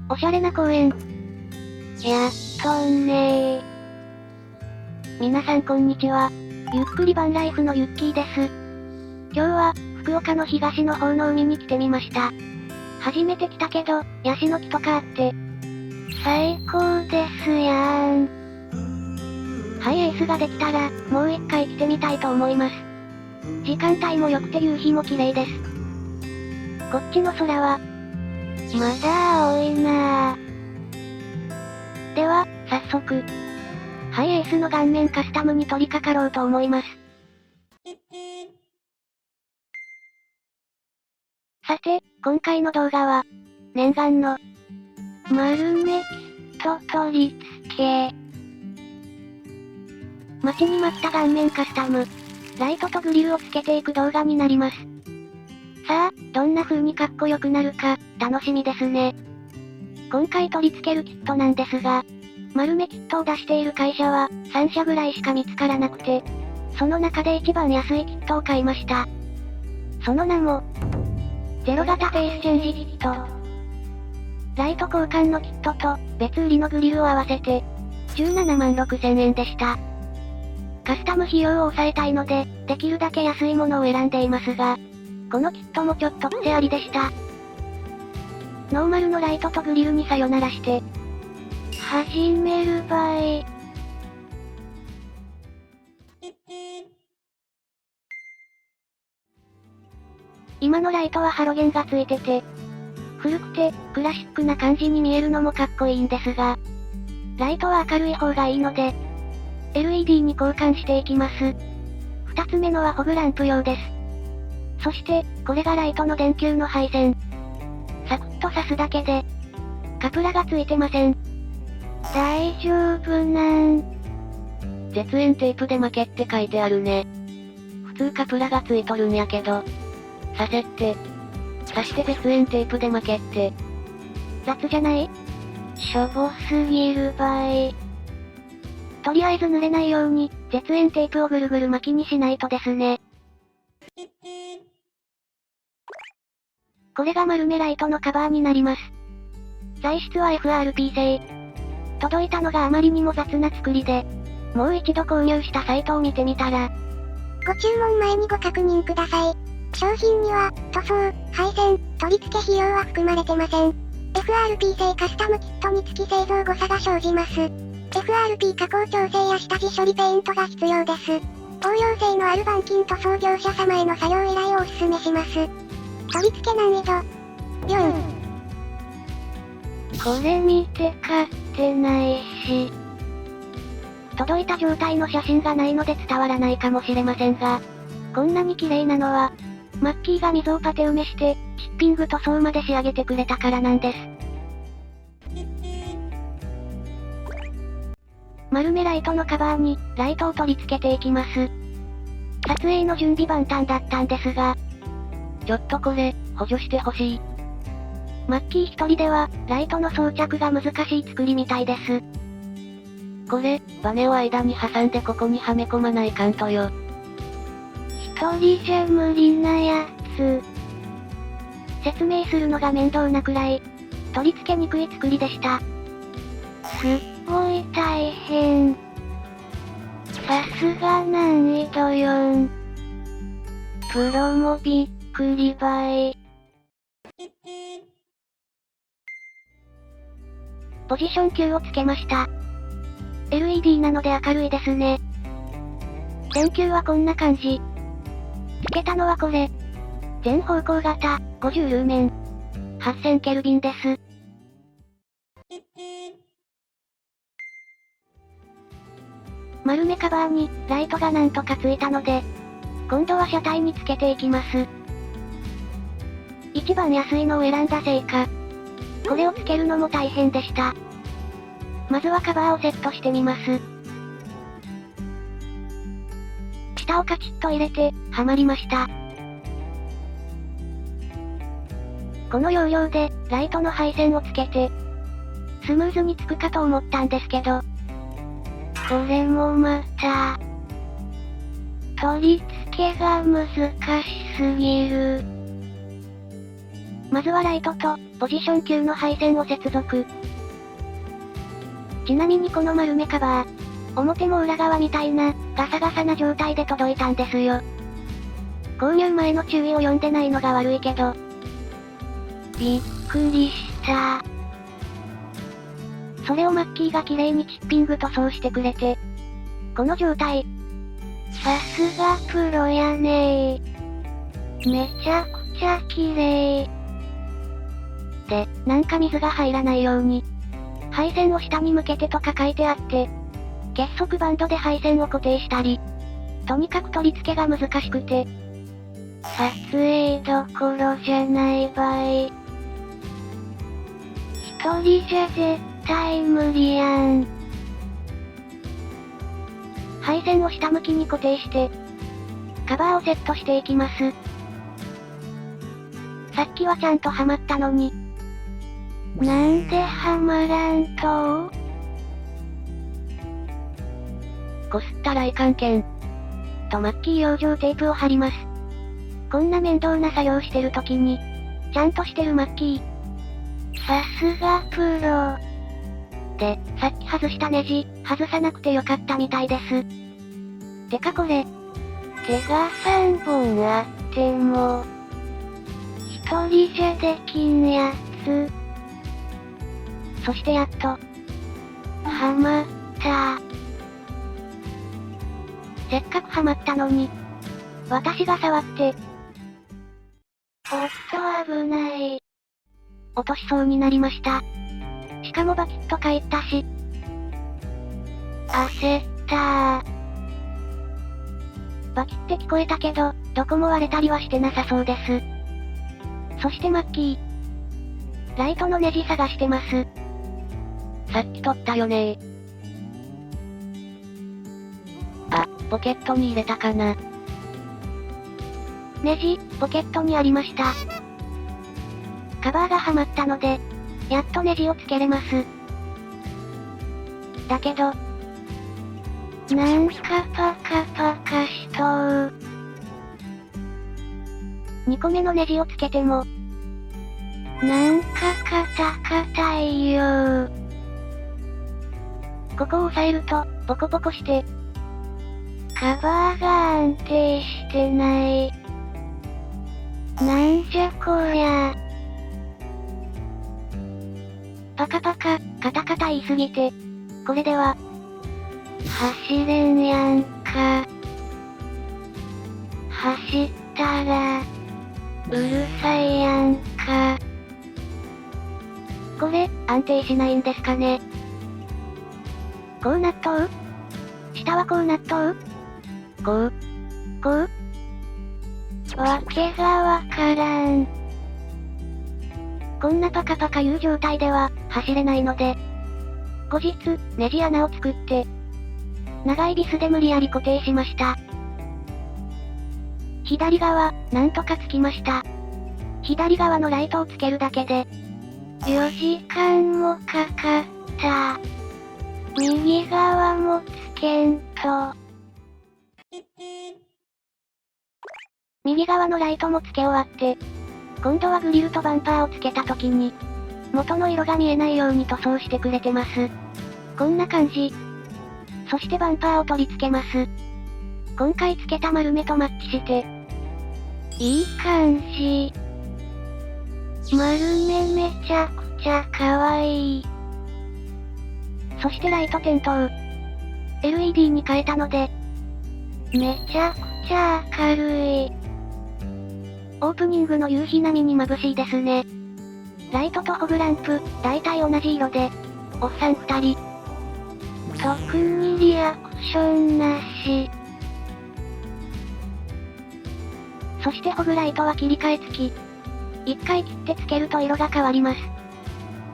おしゃれな公園。やっとねー。皆さんこんにちは。ゆっくりバンライフのユッキーです。今日は、福岡の東の方の海に来てみました。初めて来たけど、ヤシの木とかあって、最高ですやーん。ハイエースができたら、もう一回来てみたいと思います。時間帯も良くて夕日も綺麗です。こっちの空は、まだ青いなぁ。では、早速、ハイエースの顔面カスタムに取り掛かろうと思います。さて、今回の動画は、念願の、丸めキット取り付け。待ちに待った顔面カスタム。ライトとグリルをつけていく動画になります。さあ、どんな風にかっこよくなるか、楽しみですね。今回取り付けるキットなんですが、丸めキットを出している会社は、3社ぐらいしか見つからなくて、その中で一番安いキットを買いました。その名も、ゼロ型フェイスチェンジキット。ライト交換のキットと、別売りのグリルを合わせて、17万6千円でした。カスタム費用を抑えたいので、できるだけ安いものを選んでいますが、このキットもちょっと癖ありでした。ノーマルのライトとグリルにさよならして、始めるばい。今のライトはハロゲンがついてて、古くて、クラシックな感じに見えるのもかっこいいんですが、ライトは明るい方がいいので、LED に交換していきます。二つ目のはホグランプ用です。そして、これがライトの電球の配線。サクッと刺すだけで、カプラがついてません。大丈夫なん。絶縁テープで負けって書いてあるね。普通カプラがついとるんやけど。刺せって。刺して絶縁テープで負けって。雑じゃない？しょぼすぎるばい。とりあえず濡れないように、絶縁テープをぐるぐる巻きにしないとですね。これが丸めライトのカバーになります。材質は FRP 製。届いたのがあまりにも雑な作りで、もう一度購入したサイトを見てみたら、ご注文前にご確認ください。商品には、塗装、配線、取り付け費用は含まれてません。FRP 製カスタムキットにつき製造誤差が生じます。FRP 加工調整や下地処理ペイントが必要です。応用性のある板金塗装業者様への作業依頼をお勧めします。取り付け難易度4。これ見て買ってないし。届いた状態の写真がないので伝わらないかもしれませんが、こんなに綺麗なのは、マッキーが溝をパテ埋めして、チッピング塗装まで仕上げてくれたからなんです。丸めライトのカバーに、ライトを取り付けていきます。撮影の準備万端だったんですが、ちょっとこれ、補助してほしい。マッキー一人では、ライトの装着が難しい作りみたいです。これ、バネを間に挟んでここにはめ込まないかんとよ。一人じゃ無理なやつ。説明するのが面倒なくらい、取り付けにくい作りでした。すっごい大変。さすが難易度4。プロもびっくりばい。ポジション球をつけました。LED なので明るいですね。電球はこんな感じ。つけたのはこれ。全方向型、50ルーメン。8000ケルビンです。丸めカバーに、ライトがなんとかついたので、今度は車体につけていきます。一番安いのを選んだせいか、これをつけるのも大変でした。まずはカバーをセットしてみます。下をカチッと入れて、はまりました。この要領で、ライトの配線をつけて、スムーズにつくかと思ったんですけど、これもまた、取り付けが難しすぎる。まずはライトと、ポジション9の配線を接続。ちなみにこの丸めカバー、表も裏側みたいな、ガサガサな状態で届いたんですよ。購入前の注意を読んでないのが悪いけど。びっくりした。それをマッキーが綺麗にチッピング塗装してくれて。この状態。さすがプロやねー。めちゃくちゃ綺麗。で、なんか水が入らないように。配線を下に向けてとか書いてあって。結束バンドで配線を固定したり。とにかく取り付けが難しくて。撮影どころじゃない場合。一人じゃ絶対無理やん。配線を下向きに固定して、カバーをセットしていきます。さっきはちゃんとはまったのに。なんではまらんと？こすったらいかんけん。とマッキー養生テープを貼ります。こんな面倒な作業してる時に、ちゃんとしてるマッキー。さすがプロ。で、さっき外したネジ、外さなくてよかったみたいです。てかこれ、手が3本あっても、一人じゃできんやつ。そしてやっと、はまった。せっかくはまったのに、私が触って、おっと危ない。落としそうになりました。しかもバキッと返ったし。焦ったー。バキって聞こえたけど、どこも割れたりはしてなさそうです。そしてマッキー。ライトのネジ探してます。さっき取ったよねー。あ、ポケットに入れたかな。ネジ、ポケットにありました。カバーがはまったので、やっとネジをつけれます。だけど、なんかパカパカしとう。2個目のネジをつけても、なんかカタいよー。ここを押さえると、ポコポコして、カバーが安定してない。なんじゃこりゃ。パカパカ、カタカタ言いすぎて、これでは、走れんやんか。走ったら、うるさいやんか。これ、安定しないんですかね。こうなっとう？下はこうなっとう？こう？わけがわからん。こんなパカパカいう状態では、走れないので、後日、ネジ穴を作って、長いビスで無理やり固定しました。左側、なんとかつきました。左側のライトをつけるだけで、4時間もかかった。右側もつけんと。右側のライトもつけ終わって、今度はグリルとバンパーをつけた時に、元の色が見えないように塗装してくれてます。こんな感じ。そしてバンパーを取り付けます。今回つけた丸めとマッチして、いい感じ。丸めめちゃくちゃかわいい。そしてライト点灯。LED に変えたので、めちゃくちゃ明るい。オープニングの夕日並みに眩しいですね。ライトとホグランプ、だいたい同じ色で、おっさん2人。特にリアクションなし。そしてホグライトは切り替え付き。1回切ってつけると色が変わります。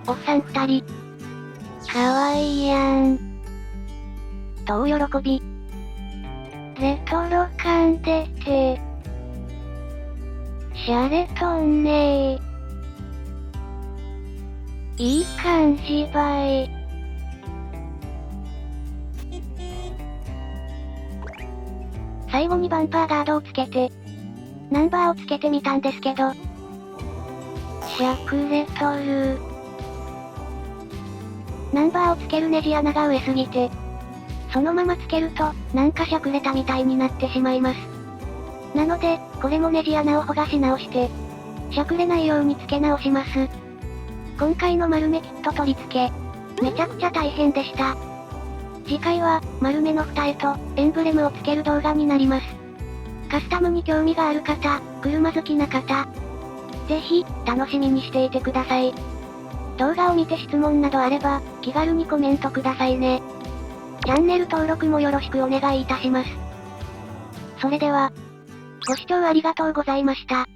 おっさん2人。かわいいやん。と大喜び。レトロ感出て。シャレとんねー。いい感じばい。最後にバンパーガードをつけて、ナンバーをつけてみたんですけど、しゃくれとる。ナンバーをつけるネジ穴が上すぎて、そのままつけると、なんかしゃくれたみたいになってしまいます。なので、これもネジ穴をほがし直して、しゃくれないようにつけ直します。今回の丸めキット取り付け、めちゃくちゃ大変でした。次回は、丸めの蓋へと、エンブレムをつける動画になります。カスタムに興味がある方、車好きな方、ぜひ、楽しみにしていてください。動画を見て質問などあれば、気軽にコメントくださいね。チャンネル登録もよろしくお願いいたします。それでは、ご視聴ありがとうございました。